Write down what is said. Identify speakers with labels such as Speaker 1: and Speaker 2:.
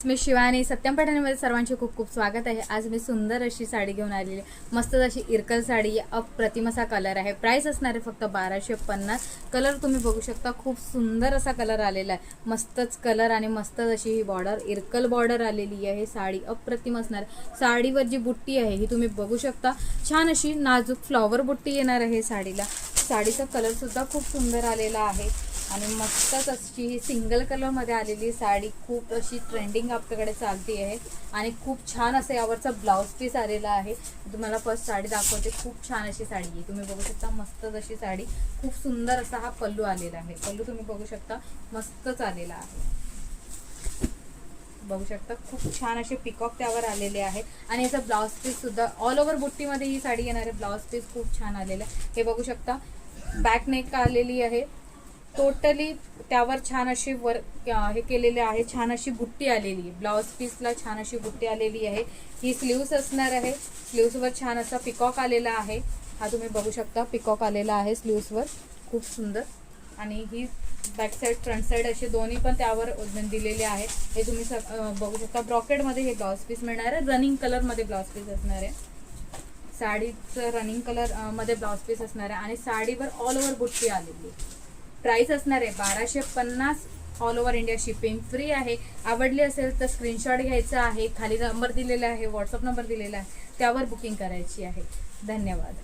Speaker 1: मी शिवानी सत्यम पॅटर्नमध्ये सर्वांचे खूप खूप स्वागत आहे। आज मी सुंदर अशी साडी घेऊन आलेली आहे। मस्त अशी इरकल साडी, अप्रतिम असा कलर आहे। प्राइस असणार आहे फक्त 1250। कलर तुम्ही बघू शकता, खूप सुंदर असा कलर आलेला आहे। मस्तच कलर आणि मस्त अशी ही बॉर्डर, इरकल बॉर्डर आलेली आहे। साडी अप्रतिम असणार। साडीवर जी बुट्टी आहे ही तुम्ही बघू शकता, छान अशी नाजूक फ्लॉवर बुट्टी येणार आहे साडीला। साडीचा कलर सुद्धा खूप सुंदर आलेला आहे आणि मस्तच अशी ही सिंगल कलरमध्ये आलेली साडी खूप अशी ट्रेंडिंग आपल्याकडे चालती आहे आणि खूप छान असं यावरचा ब्लाउज पीस आलेला आहे। तुम्हाला फर्स्ट साडी दाखवते, खूप छान अशी साडी आहे। तुम्ही बघू शकता मस्तच अशी साडी, खूप सुंदर असा हा पल्लू आलेला आहे। पल्लू तुम्ही बघू शकता मस्तच आलेला आहे। बघू शकता खूप छान असे पिकॉक त्यावर आलेले आहे आणि याचा ब्लाउज पीस सुद्धा ऑल ओव्हर बुट्टीमध्ये ही साडी येणार आहे। ब्लाउज पीस खूप छान आलेला आहे। हे बघू शकता बॅक नेक आलेली आहे, टोटली त्यावर छान अशी वर्क हे केलेले आहे। छान अशी बुट्टी आलेली आहे, ब्लाउज पीसला छान अशी बुट्टी आलेली आहे। ही स्लीव्स असणार आहे। स्लीव्सवर छान असा पिकॉक आलेला आहे। हा तुम्ही बघू शकता पिकॉक आलेला आहे स्लीव्सवर, खूप सुंदर। आणि ही बॅक साईड फ्रंट साईड असे दोन्ही पण त्यावर दिलेले आहे। हे तुम्ही बघू शकता ब्रॉकेडमध्ये हे ब्लाउज पीस मिळणार आहे। रनिंग कलरमध्ये ब्लाउज पीस असणार आहे। साडीचं रनिंग कलर मध्ये ब्लाउज पीस असणार आहे आणि साडीवर ऑल ओव्हर बुट्टी आलेली आहे। प्राइस असणार आहे 1250। All over India shipping free आहे। आवडली असेल तर स्क्रीनशॉट घ्यायचा आहे, खाली नंबर दिलेला आहे, व्हॉट्सअप नंबर दिलेला आहे, त्यावर बुकिंग करायची आहे। धन्यवाद।